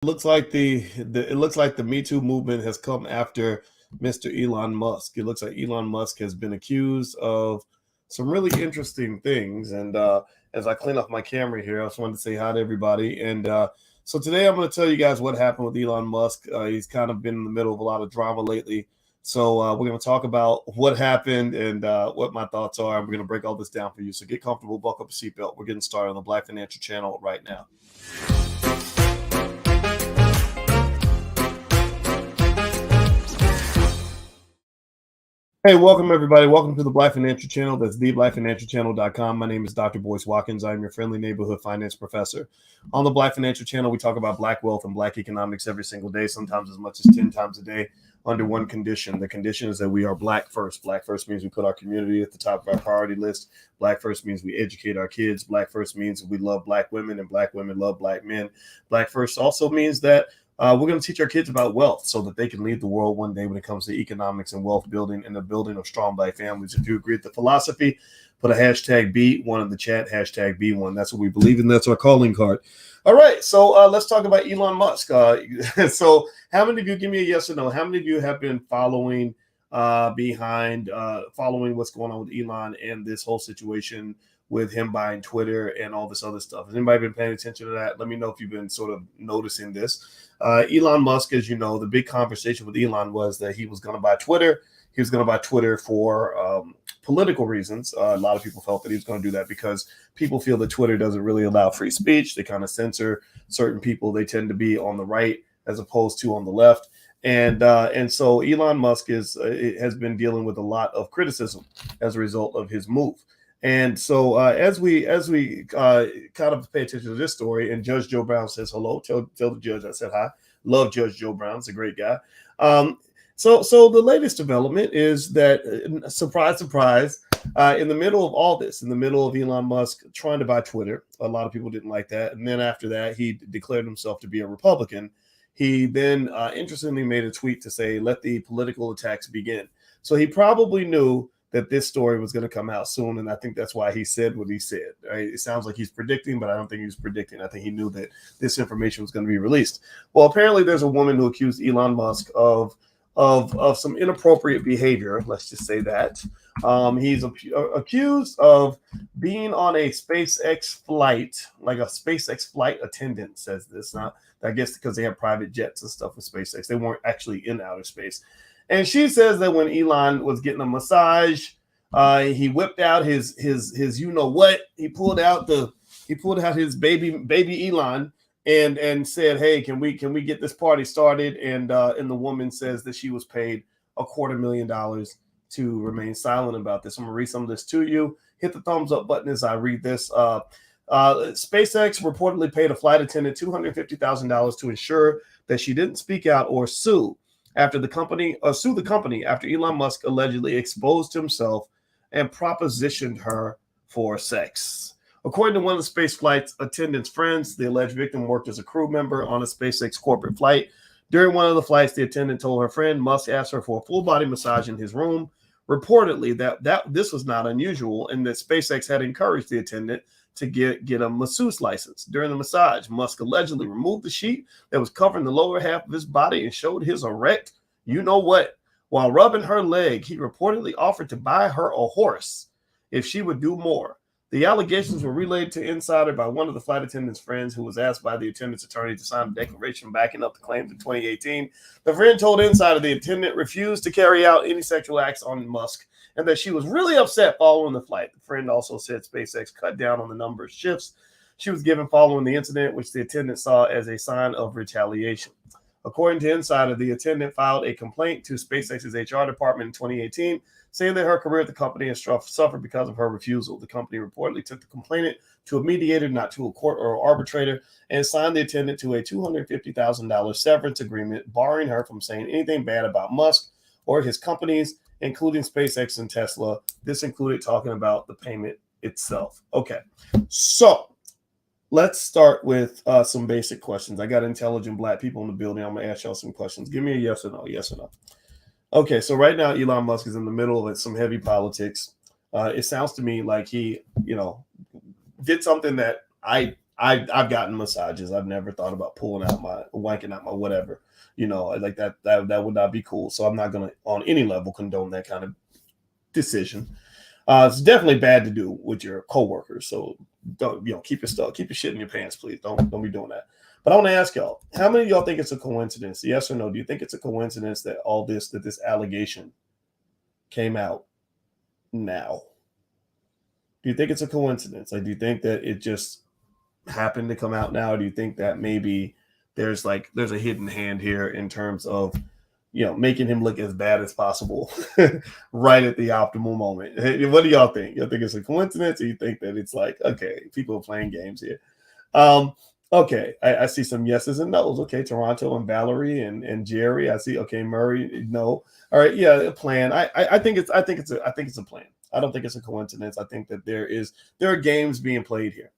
Looks like it looks like the Me Too movement has come after Mr. Elon Musk. It looks like Elon Musk has been accused of some really interesting things. And as I clean up my camera here, I just wanted to say hi to everybody. And so today I'm going to tell you guys what happened with Elon Musk. He's kind of been in the middle of a lot of drama lately. So we're going to talk about what happened and what my thoughts are. And we're going to break all this down for you. So get comfortable, buckle up a seatbelt. We're getting started on the Black Financial Channel right now. Hey, welcome everybody. Welcome to the Black Financial Channel. That's theblackfinancialchannel.com. My name is Dr. Boyce Watkins. I'm your friendly neighborhood finance professor. On the Black Financial Channel, we talk about Black wealth and Black economics every single day, sometimes as much as 10 times a day, under one condition. The condition is that we are Black first. Black first means we put our community at the top of our priority list. Black first means we educate our kids. Black first means we love Black women and Black women love Black men. Black first also means that we're going to teach our kids about wealth so that they can lead the world one day when it comes to economics and wealth building and the building of strong Black families. If you agree with the philosophy, put a hashtag B1 in the chat, hashtag B1. That's what we believe in. That's our calling card. All right, so let's talk about Elon Musk. So how many of you, give me a yes or no, how many of you have been following following what's going on with Elon and this whole situation with him buying Twitter and all this other stuff? Has anybody been paying attention to that? Let me know if you've been sort of noticing this. Elon Musk, as you know, the big conversation with Elon was that he was going to buy Twitter. He was going to buy Twitter for political reasons. A lot of people felt that he was going to do that because people feel that Twitter doesn't really allow free speech. They kind of censor certain people. They tend to be on the right as opposed to on the left. And so Elon Musk has been dealing with a lot of criticism as a result of his move. And so as we kind of pay attention to this story, and Judge Joe Brown says hello, tell the judge I said hi. Love Judge Joe Brown. He's a great guy. So the latest development is that, surprise, surprise, in the middle of all this, in the middle of Elon Musk trying to buy Twitter, a lot of people didn't like that. And then after that, he declared himself to be a Republican. He then interestingly made a tweet to say, let the political attacks begin. So he probably knew that this story was going to come out soon. And I think that's why he said what he said. Right? It sounds like he's predicting, but I don't think he was predicting. I think he knew that this information was going to be released. Well, apparently there's a woman who accused Elon Musk of some inappropriate behavior. Let's just say that. He's accused of being on a SpaceX flight, like a SpaceX flight attendant says this. Now, I guess because they have private jets and stuff with SpaceX. They weren't actually in outer space. And she says that when Elon was getting a massage, he whipped out his you know what? He pulled out his baby Elon and said, "Hey, can we get this party started?" And the woman says that she was paid $250,000 to remain silent about this. I'm gonna read some of this to you. Hit the thumbs up button as I read this. SpaceX reportedly paid a flight attendant $250,000 to ensure that she didn't speak out or sue the company after Elon Musk allegedly exposed himself and propositioned her for sex. According to one of the space flight attendant's friends, the alleged victim worked as a crew member on a SpaceX corporate flight. During one of the flights, the attendant told her friend Musk asked her for a full body massage in his room. Reportedly, that this was not unusual and that SpaceX had encouraged the attendant to get a masseuse license. During the massage, Musk allegedly removed the sheet that was covering the lower half of his body and showed his erect, you know what? While rubbing her leg, he reportedly offered to buy her a horse if she would do more. The allegations were relayed to Insider by one of the flight attendant's friends who was asked by the attendant's attorney to sign a declaration backing up the claims in 2018. The friend told Insider the attendant refused to carry out any sexual acts on Musk and that she was really upset following the flight. The friend also said SpaceX cut down on the number of shifts she was given following the incident, which the attendant saw as a sign of retaliation. According to Insider, the attendant filed a complaint to SpaceX's HR department in 2018, saying that her career at the company has suffered because of her refusal. The company reportedly took the complainant to a mediator, not to a court or arbitrator, and signed the attendant to a $250,000 severance agreement, barring her from saying anything bad about Musk or his companies, including SpaceX and Tesla. This included talking about the payment itself. Okay, so let's start with some basic questions. I got intelligent Black people in the building. I'm going to ask y'all some questions. Give me a yes or no, yes or no. Okay, so right now Elon Musk is in the middle of some heavy politics. It sounds to me like he, did something that I I've gotten massages. I've never thought about wanking out my whatever. Like that would not be cool. So I'm not gonna on any level condone that kind of decision. It's definitely bad to do with your coworkers. So don't keep your shit in your pants, please. Don't be doing that. But I want to ask y'all, how many of y'all think it's a coincidence? Yes or no? Do you think it's a coincidence that this allegation came out now? Do you think it's a coincidence? Like, do you think that it just happened to come out now? Or do you think that maybe there's a hidden hand here in terms of making him look as bad as possible right at the optimal moment? What do y'all think? Y'all think it's a coincidence, or you think that it's like, okay, people are playing games here? Okay, I see some yeses and nos. Okay, Toronto and Valerie and Jerry. I see. Okay, Murray, no. All right, yeah, a plan. I think it's a plan. I don't think it's a coincidence. I think that there are games being played here.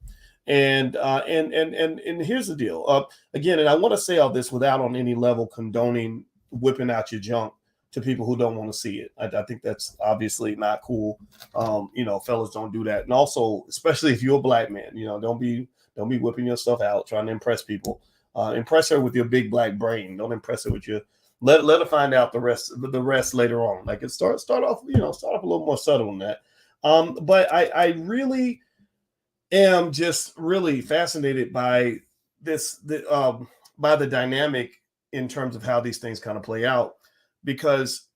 And here's the deal. Again, and I want to say all this without on any level condoning whipping out your junk to people who don't want to see it. I think that's obviously not cool. Fellas, don't do that. And also, especially if you're a black man, don't be whipping your stuff out trying to impress people. Impress her with your big black brain. Don't impress her with your let her find out the rest later on. Like, it start off a little more subtle than that. But I really am just really fascinated by by the dynamic in terms of how these things kind of play out, because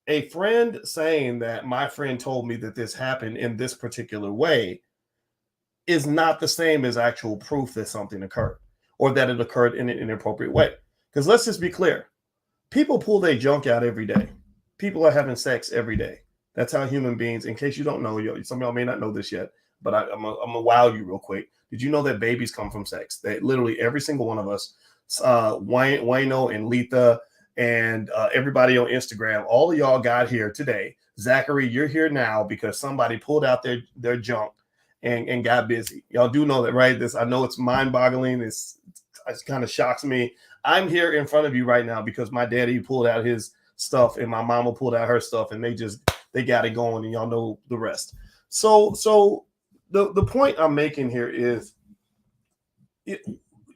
a friend saying that my friend told me that this happened in this particular way is not the same as actual proof that something occurred or that it occurred in an inappropriate way. Because let's just be clear, people pull their junk out every day. People are having sex every day. That's how human beings, in case you don't know, some of y'all may not know this yet, but I'm gonna wow you real quick. Did you know that babies come from sex? That literally every single one of us, Wayno and Letha and everybody on Instagram, all of y'all got here today. Zachary, you're here now because somebody pulled out their junk and got busy. Y'all do know that, right? I know it's mind-boggling. It kind of shocks me. I'm here in front of you right now because my daddy pulled out his stuff and my mama pulled out her stuff, and they got it going, and y'all know the rest. So the point I'm making here is,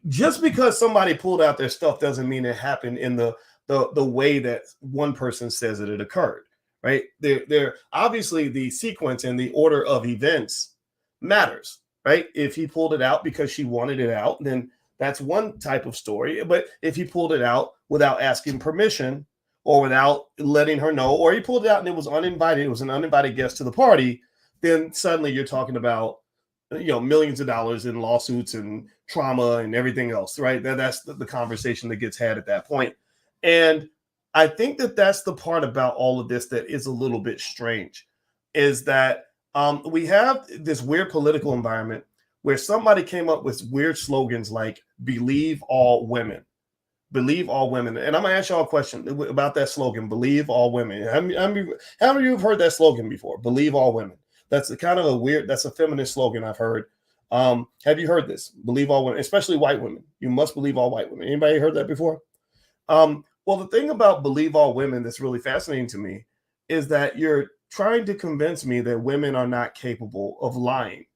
just because somebody pulled out their stuff doesn't mean it happened in the way that one person says that it occurred, right? They're obviously the sequence and the order of events matters, right? If he pulled it out because she wanted it out, then that's one type of story. But if he pulled it out without asking permission or without letting her know, or he pulled it out and it was an uninvited guest to the party, then suddenly you're talking about millions of dollars in lawsuits and trauma and everything else, right? That's the conversation that gets had at that point. And I think that that's the part about all of this that is a little bit strange, is that we have this weird political environment where somebody came up with weird slogans like "Believe all women." Believe all women. And I'm going to ask y'all a question about that slogan, believe all women. How many of you have heard that slogan before? Believe all women. That's that's a feminist slogan I've heard. Have you heard this? Believe all women, especially white women. You must believe all white women. Anybody heard that before? Well, the thing about believe all women that's really fascinating to me is that you're trying to convince me that women are not capable of lying.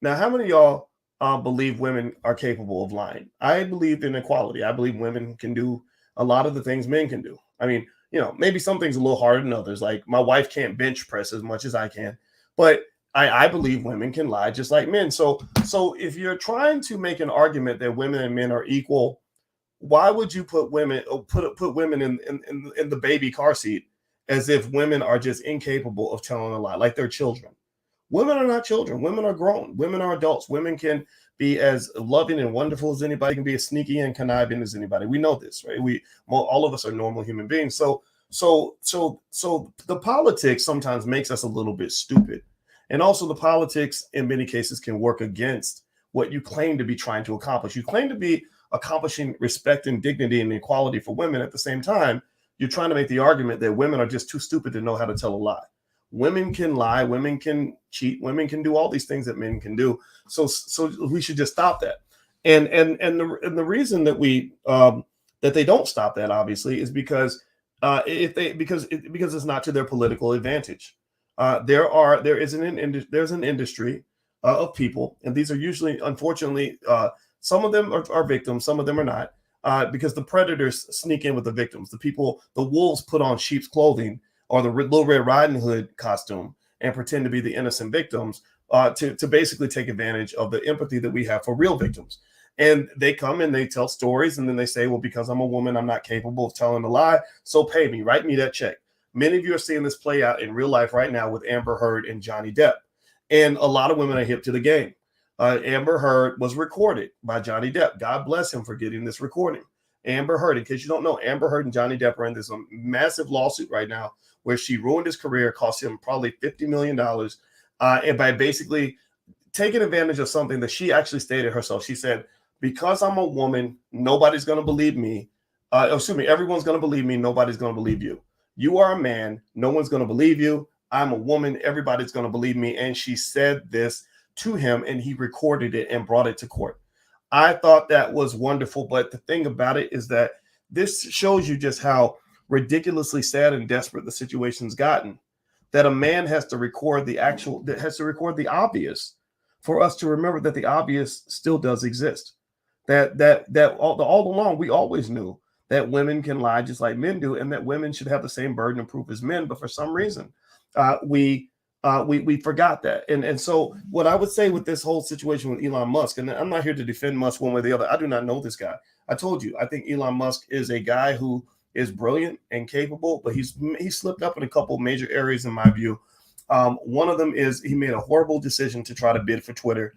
Now, how many of y'all believe women are capable of lying? I believe in equality. I believe women can do a lot of the things men can do. I mean, maybe some things a little harder than others. Like, my wife can't bench press as much as I can, but I believe women can lie just like men. So if you're trying to make an argument that women and men are equal, why would you put women in the baby car seat as if women are just incapable of telling a lie, like they're children? Women are not children. Women are grown. Women are adults. Women can be as loving and wonderful as anybody, can be as sneaky and conniving as anybody. We know this, right? All of us are normal human beings. So the politics sometimes makes us a little bit stupid. And also the politics in many cases can work against what you claim to be trying to accomplish. You claim to be accomplishing respect and dignity and equality for women. At the same time, you're trying to make the argument that women are just too stupid to know how to tell a lie. Women can lie, women can cheat, women can do all these things that men can do. So we should just stop that. And the reason that that they don't stop that, obviously, is because because it's not to their political advantage. There's an industry of people, and these are usually, unfortunately, some of them are victims, some of them are not, because the predators sneak in with the victims. The wolves put on sheep's clothing or the Little Red Riding Hood costume and pretend to be the innocent victims, to basically take advantage of the empathy that we have for real victims. And they come and they tell stories, and then they say, well, because I'm a woman, I'm not capable of telling a lie, so pay me, write me that check. Many of you are seeing this play out in real life right now with Amber Heard and Johnny Depp. And a lot of women are hip to the game. Amber Heard was recorded by Johnny Depp. God bless him for getting this recording. Amber Heard, in case you don't know, Amber Heard and Johnny Depp are in this massive lawsuit right now where she ruined his career, cost him probably $50 million, and by basically taking advantage of something that she actually stated herself. She said, because I'm a woman, nobody's going to believe me. Everyone's going to believe me. Nobody's going to believe you. You are a man. No one's going to believe you. I'm a woman. Everybody's going to believe me. And she said this to him, and he recorded it and brought it to court. I thought that was wonderful. But the thing about it is that this shows you just how ridiculously sad and desperate the situation's gotten, that a man has to record the obvious for us to remember that the obvious still does exist. That all along we always knew that women can lie just like men do, and that women should have the same burden of proof as men. But for some reason, we forgot that. And so what I would say with this whole situation with Elon Musk, and I'm not here to defend Musk one way or the other. I do not know this guy. I told you, I think Elon Musk is a guy who is brilliant and capable, but he's slipped up in a couple major areas in my view. One of them is he made a horrible decision to try to bid for Twitter.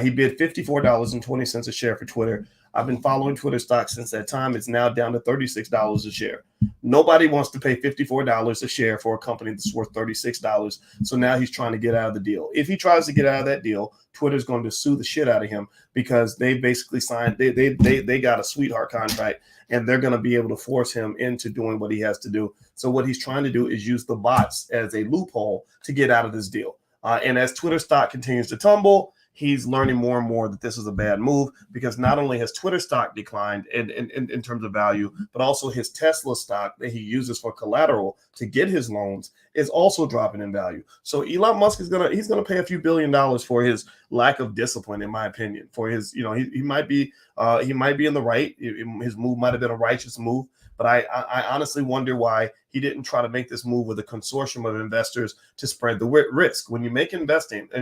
He bid $54.20 a share for Twitter. I've been following Twitter stock since that time. It's now down to $36 a share. Nobody wants to pay $54 a share for a company that's worth $36. So now he's trying to get out of the deal. If he tries to get out of that deal, Twitter's going to sue the shit out of him, because they basically signed, they got a sweetheart contract, and they're going to be able to force him into doing what he has to do. So what he's trying to do is use the bots as a loophole to get out of this deal. And as Twitter stock continues to tumble, he's learning more and more that this is a bad move, because not only has Twitter stock declined in terms of value, but also his Tesla stock that he uses for collateral to get his loans is also dropping in value. So Elon Musk he's gonna pay a few $1 billion for his lack of discipline, in my opinion. For his, he might be in the right. His move might have been a righteous move, but I honestly wonder why he didn't try to make this move with a consortium of investors to spread the risk. When you make investments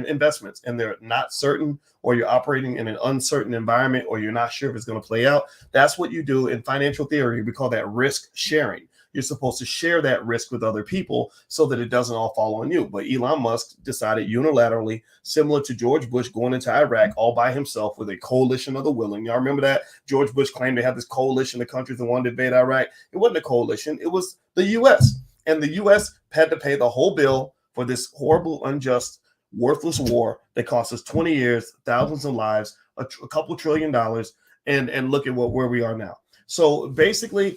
and they're not certain, or you're operating in an uncertain environment, or you're not sure if it's going to play out, that's what you do in financial theory. We call that risk sharing. You're supposed to share that risk with other people so that it doesn't all fall on you. But Elon Musk decided unilaterally, similar to George Bush going into Iraq all by himself with a coalition of the willing. Y'all remember that? George Bush claimed to have this coalition of countries that wanted to invade Iraq. It wasn't a coalition. It was the U.S. And the U.S. had to pay the whole bill for this horrible, unjust, worthless war that cost us 20 years, thousands of lives, a couple $1 trillion, and look at where we are now. So basically,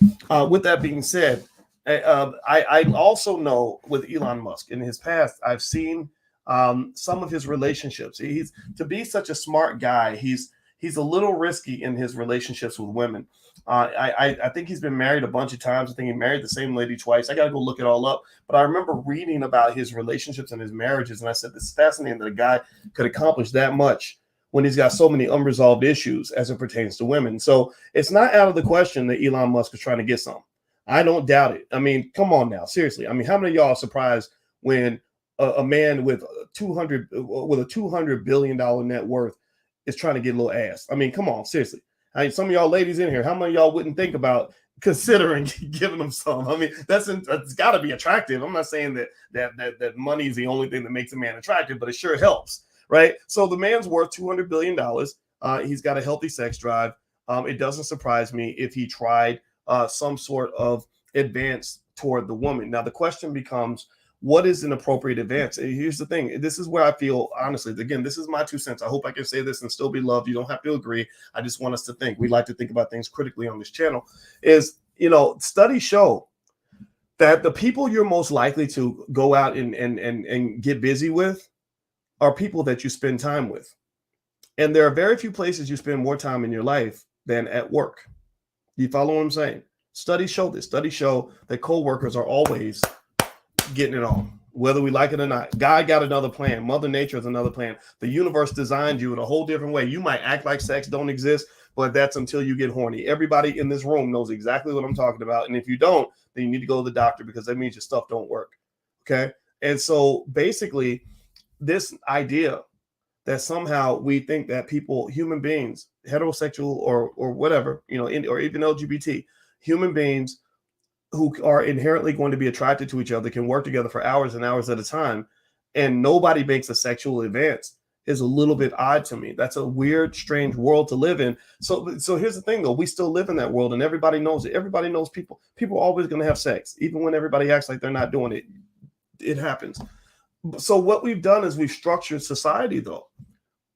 with that being said, I also know with Elon Musk in his past, I've seen some of his relationships. To be such a smart guy, he's a little risky in his relationships with women. I think he's been married a bunch of times. I think he married the same lady twice. I got to go look it all up. But I remember reading about his relationships and his marriages, and I said, this is fascinating that a guy could accomplish that much when he's got so many unresolved issues as it pertains to women. So it's not out of the question that Elon Musk is trying to get some. I don't doubt it. I mean, come on now, seriously. I mean, how many of y'all are surprised when a man with a $200 billion net worth is trying to get a little ass? I mean, come on, seriously. I mean, some of y'all ladies in here, how many of y'all wouldn't think about considering giving them some? I mean, that's got to be attractive. I'm not saying that money is the only thing that makes a man attractive, but it sure helps, right? So the man's worth $200 billion. He's got a healthy sex drive. It doesn't surprise me if he tried some sort of advance toward the woman. Now, the question becomes, what is an appropriate advance? And here's the thing. This is where I feel, honestly, again, this is my 2 cents. I hope I can say this and still be loved. You don't have to agree. I just want us to think. We like to think about things critically on this channel. Studies show that the people you're most likely to go out and get busy with are people that you spend time with. And there are very few places you spend more time in your life than at work. You follow what I'm saying? Studies show this. Studies show that co-workers are always getting it on. whether we like it or not. God got another plan. Mother Nature is another plan. The universe designed you in a whole different way. You might act like sex don't exist, but that's until you get horny. Everybody in this room knows exactly what I'm talking about. And if you don't, then you need to go to the doctor, because that means your stuff don't work. Okay. And so basically, this idea that somehow we think that people, human beings, heterosexual or whatever, or even LGBT, human beings who are inherently going to be attracted to each other can work together for hours and hours at a time, and nobody makes a sexual advance, is a little bit odd to me. That's a weird, strange world to live in. So here's the thing, though. We still live in that world, and everybody knows it. Everybody knows people are always going to have sex, even when everybody acts like they're not doing it. It happens. So what we've done is we've structured society, though,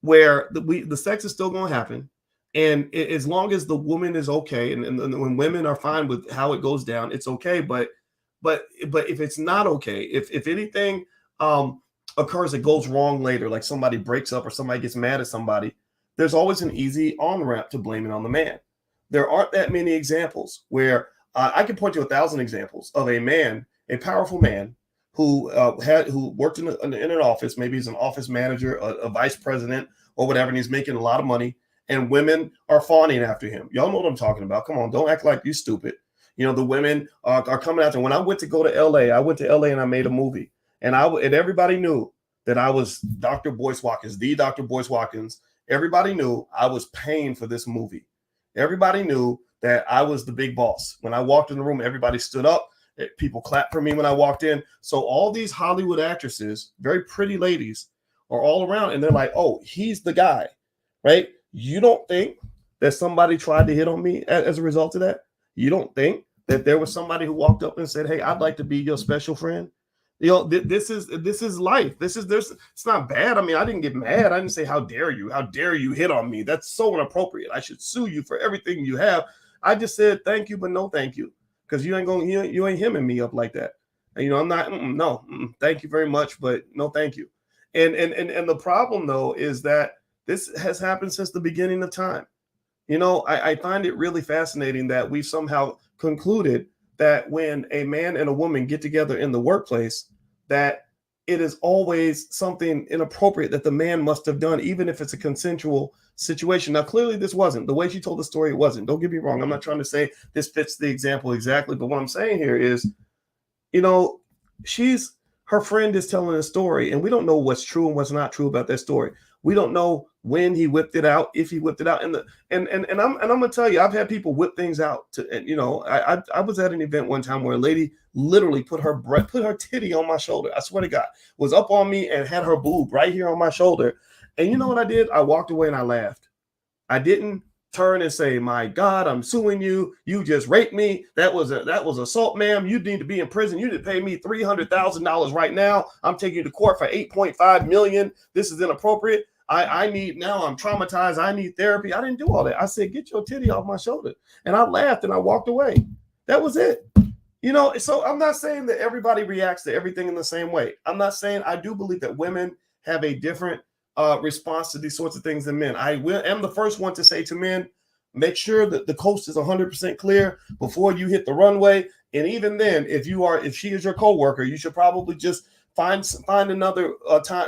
where the sex is still going to happen. And as long as the woman is okay, and when women are fine with how it goes down, it's okay. But if it's not okay, if anything occurs that goes wrong later, like somebody breaks up or somebody gets mad at somebody, there's always an easy on-ramp to blame it on the man. There aren't that many examples where I can point to 1,000 examples of a man, a powerful man, who worked in an office. Maybe he's an office manager, a vice president, or whatever, and he's making a lot of money. And women are fawning after him. Y'all know what I'm talking about. Come on, don't act like you stupid. The women are coming after him. When I went to go to LA, and I made a movie. And everybody knew that I was Dr. Boyce Watkins, the Dr. Boyce Watkins. Everybody knew I was paying for this movie. Everybody knew that I was the big boss. When I walked in the room, everybody stood up. People clapped for me when I walked in. So all these Hollywood actresses, very pretty ladies, are all around. And they're like, oh, he's the guy, right? You don't think that somebody tried to hit on me as a result of that? You don't think that there was somebody who walked up and said, hey, I'd like to be your special friend? This is life. It's not bad. I mean, I didn't get mad. I didn't say, how dare you hit on me? That's so inappropriate. I should sue you for everything you have. I just said, thank you, but no, thank you. Because you ain't hemming me up like that. And, I'm not, thank you very much, but no, thank you. And the problem, though, is that this has happened since the beginning of time. I find it really fascinating that we've somehow concluded that when a man and a woman get together in the workplace, that it is always something inappropriate that the man must have done, even if it's a consensual situation. Now, clearly this wasn't. The way she told the story, it wasn't. Don't get me wrong. I'm not trying to say this fits the example exactly, but what I'm saying here is, her friend is telling a story, and we don't know what's true and what's not true about that story. We don't know when he whipped it out, if he whipped it out. And I'm gonna tell you, I've had people whip things out. I was at an event one time where a lady literally put her titty on my shoulder. I swear to God, was up on me and had her boob right here on my shoulder. And you know what I did? I walked away and I laughed. I didn't turn and say, my God, I'm suing you. You just raped me. That was assault, ma'am. You need to be in prison. You need to pay me $300,000 right now. I'm taking you to court for $8.5 million. This is inappropriate. I'm traumatized. I need therapy. I didn't do all that. I said, get your titty off my shoulder. And I laughed and I walked away. That was it. So I'm not saying that everybody reacts to everything in the same way. I'm not saying, I do believe that women have a different response to these sorts of things than men. I am the first one to say to men, make sure that the coast is 100% clear before you hit the runway. And even then, if she is your coworker, you should probably just find another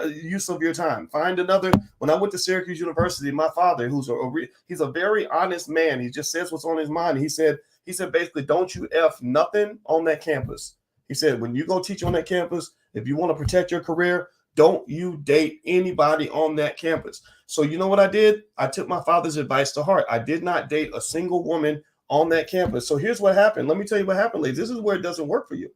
use of your time. Find another. When I went to Syracuse University, my father, he's a very honest man. He just says what's on his mind. He said basically, don't you F nothing on that campus. He said, when you go teach on that campus, if you want to protect your career, don't you date anybody on that campus. So you know what I did? I took my father's advice to heart. I did not date a single woman on that campus. So here's what happened. Let me tell you what happened, ladies. This is where it doesn't work for you.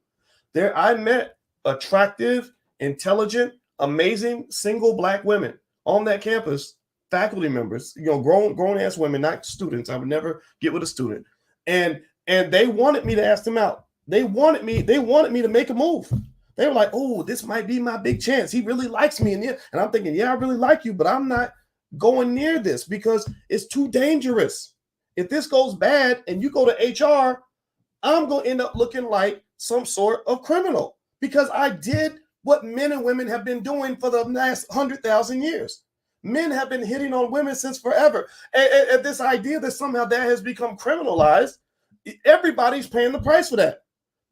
I met attractive, intelligent, amazing, single Black women on that campus, faculty members, grown ass women, not students. I would never get with a student. And they wanted me to ask them out. They wanted me to make a move. They were like, oh, this might be my big chance. He really likes me. And I'm thinking, yeah, I really like you, but I'm not going near this because it's too dangerous. If this goes bad and you go to HR, I'm going to end up looking like some sort of criminal because I did what men and women have been doing for the last 100,000 years. Men have been hitting on women since forever. And this idea that somehow that has become criminalized, everybody's paying the price for that.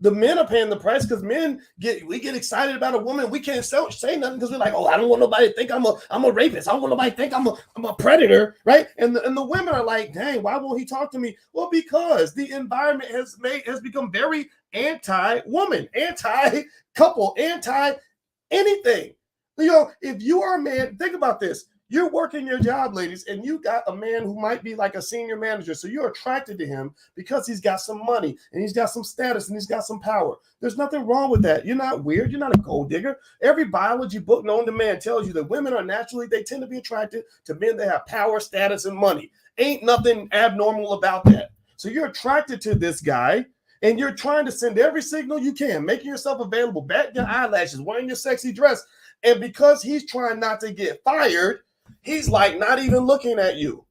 The men are paying the price because we get excited about a woman. We can't say nothing because we're like, oh, I don't want nobody to think I'm a rapist. I don't want nobody to think I'm a predator, right? And the women are like, dang, why won't he talk to me? Well, because the environment has become very anti-woman, anti-couple, anti-anything. If you are a man, think about this. You're working your job, ladies, and you got a man who might be like a senior manager. So you're attracted to him because he's got some money and he's got some status and he's got some power. There's nothing wrong with that. You're not weird. You're not a gold digger. Every biology book known to man tells you that women are they tend to be attracted to men that have power, status, and money. Ain't nothing abnormal about that. So you're attracted to this guy and you're trying to send every signal you can, making yourself available, batting your eyelashes, wearing your sexy dress. And because he's trying not to get fired, he's like not even looking at you.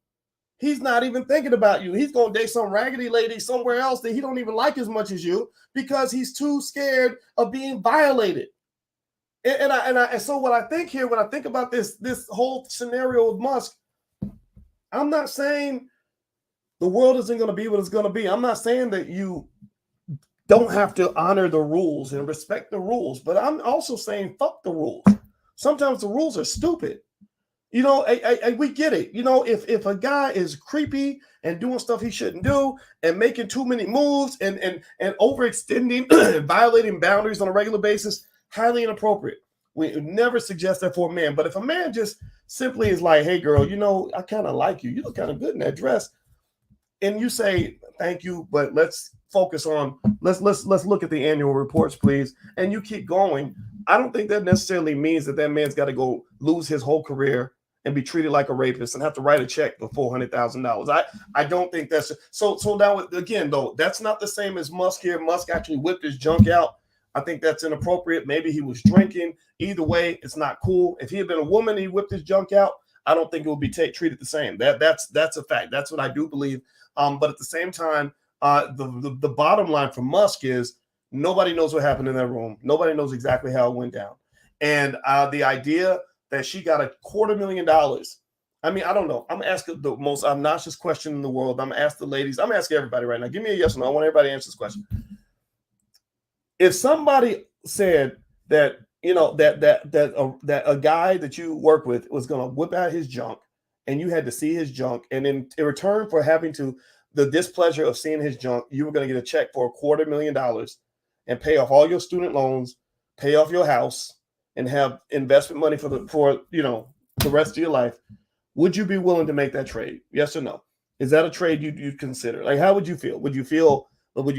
He's not even thinking about you. He's going to date some raggedy lady somewhere else that he don't even like as much as you because he's too scared of being violated. And so what I think here, when I think about this whole scenario with Musk, I'm not saying the world isn't going to be what it's going to be. I'm not saying that you don't have to honor the rules and respect the rules, but I'm also saying fuck the rules. Sometimes the rules are stupid. We get it. If a guy is creepy and doing stuff he shouldn't do and making too many moves and overextending and violating boundaries on a regular basis, highly inappropriate. We never suggest that for a man. But if a man just simply is like, hey, girl, I kind of like you. You look kind of good in that dress. And you say, thank you, but let's focus on, let's look at the annual reports, please. And you keep going. I don't think that necessarily means that man's got to go lose his whole career and be treated like a rapist and have to write a check for $400,000. I don't think that's so now again, though, that's not the same as Musk here. Musk actually whipped his junk out. I think that's inappropriate. Maybe he was drinking. Either way, it's not cool. If he had been a woman, he whipped his junk out. I don't think it would be treated the same. That's a fact. That's what I do believe. But at the same time, the bottom line for Musk is nobody knows what happened in that room. Nobody knows exactly how it went down. And the idea that she got $250,000. I mean, I don't know. I'm asking the most obnoxious question in the world. I'm asking the ladies. I'm asking everybody right now. Give me a yes or no. I want everybody to answer this question. If somebody said that, that a guy that you work with was going to whip out his junk and you had to see his junk, and in return for having the displeasure of seeing his junk, you were going to get a check for $250,000 and pay off all your student loans, pay off your house, and have investment money for the rest of your life, would you be willing to make that trade? Yes or no? Is that a trade you'd consider? Like, how would you feel? Would you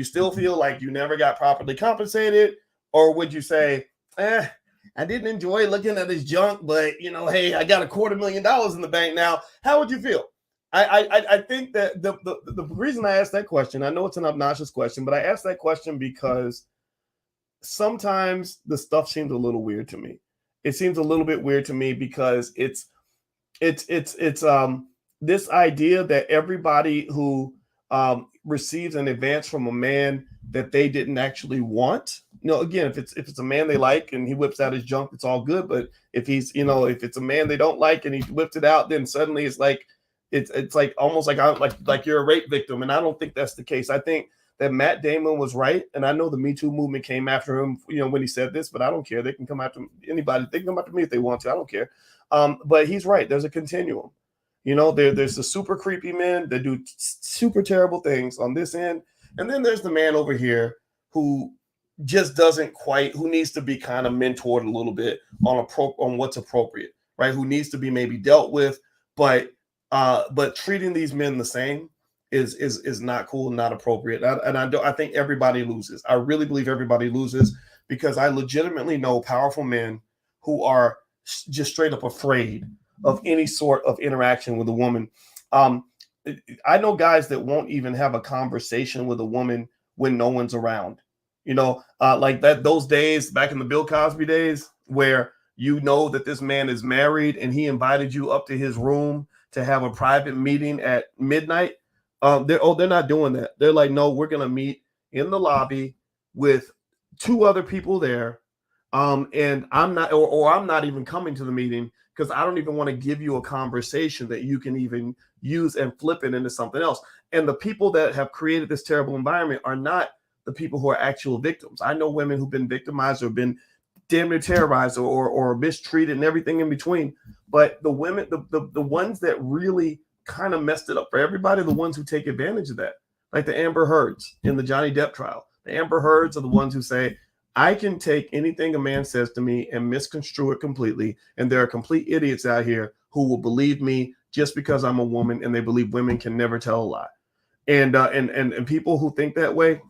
still feel like you never got properly compensated? Or would you say, I didn't enjoy looking at his junk, but hey, I got $250,000 in the bank now. How would you feel? I think that the reason I asked that question, I know it's an obnoxious question, but I asked that question because sometimes the stuff seems a little weird to me. It seems a little bit weird to me because it's this idea that everybody who receives an advance from a man that they didn't actually want. Again, if it's a man they like and he whips out his junk, it's all good. But if if it's a man they don't like and he whips it out, then suddenly it's like it's like almost like you're a rape victim. And I don't think that's the case. I think that Matt Damon was right. And I know the Me Too movement came after him, when he said this, but I don't care. They can come after anybody. They can come after me if they want to. I don't care. But he's right. There's a continuum. There's the super creepy men that do super terrible things on this end. And then there's the man over here who just who needs to be kind of mentored a little bit on what's appropriate, right? Who needs to be maybe dealt with, but treating these men the same is not cool, not appropriate. I think everybody loses. I really believe everybody loses because I legitimately know powerful men who are just straight up afraid of any sort of interaction with a woman. I know guys that won't even have a conversation with a woman when no one's around. Like those days back in the Bill Cosby days where that this man is married and he invited you up to his room to have a private meeting at midnight. They're not doing that. They're like, no, we're gonna meet in the lobby with 2 other people there. And I'm not even coming to the meeting because I don't even want to give you a conversation that you can even use and flip it into something else. And the people that have created this terrible environment are not the people who are actual victims. I know women who've been victimized or been damn near terrorized or mistreated and everything in between. But the women, the ones that really kind of messed it up for everybody, the ones who take advantage of that, like the Amber Heards in the Johnny Depp trial. The Amber Heards are the ones who say, I can take anything a man says to me and misconstrue it completely. And there are complete idiots out here who will believe me just because I'm a woman, and they believe women can never tell a lie. And people who think that way,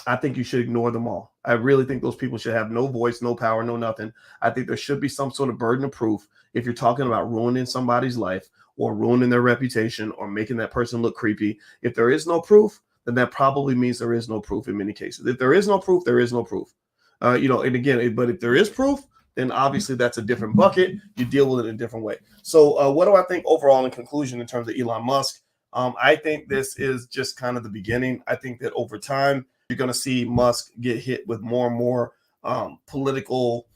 I think you should ignore them all. I really think those people should have no voice, no power, no nothing. I think there should be some sort of burden of proof if you're talking about ruining somebody's life or ruining their reputation or making that person look creepy. If there is no proof, then that probably means there is no proof in many cases. If there is no proof, there is no proof. And again, but if there is proof, then obviously that's a different bucket. You deal with it in a different way. So what do I think overall in conclusion in terms of Elon Musk? I think this is just kind of the beginning. I think that over time, you're going to see Musk get hit with more and more political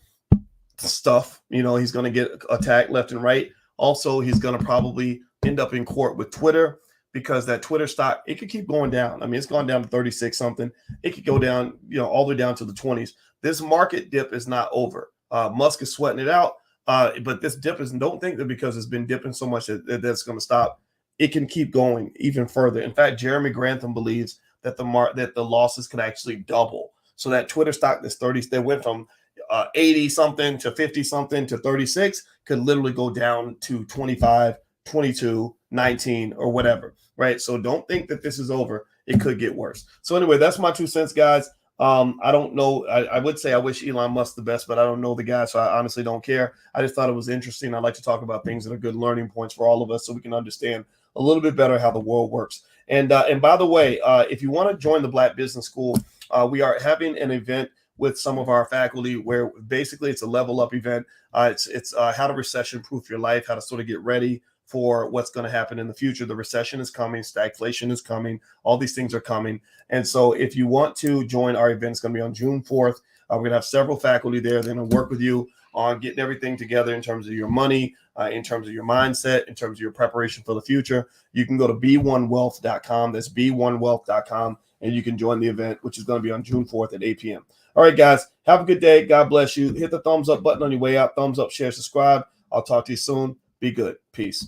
stuff. He's going to get attacked left and right. Also, he's going to probably end up in court with Twitter, because that Twitter stock, it could keep going down. I mean, it's gone down to 36 something. It could go down, all the way down to the 20s. This market dip is not over. Musk is sweating it out. But this dip don't think that because it's been dipping so much that's going to stop. It can keep going even further. In fact, Jeremy Grantham believes that the losses could actually double. So that Twitter stock that's 30, that went from 80 something to 50 something to 36 could literally go down to 25, 22, 19 or whatever, right? So don't think that this is over. It could get worse. So anyway, that's my 2 cents, guys. I don't know. I would say I wish Elon Musk the best, but I don't know the guy, so I honestly don't care. I just thought it was interesting. I like to talk about things that are good learning points for all of us so we can understand a little bit better how the world works. And by the way, if you want to join the Black Business School, we are having an event with some of our faculty where basically it's a level up event. It's how to recession proof your life, how to sort of get ready for what's going to happen in the future. The recession is coming, stagflation is coming, all these things are coming. And so if you want to join our event, it's going to be on June 4th. We're going to have several faculty there. They're going to work with you on getting everything together in terms of your money, in terms of your mindset, in terms of your preparation for the future. You can go to b1wealth.com. That's b1wealth.com. And you can join the event, which is going to be on June 4th at 8 p.m. All right, guys, have a good day. God bless you. Hit the thumbs up button on your way out. Thumbs up, share, subscribe. I'll talk to you soon. Be good. Peace.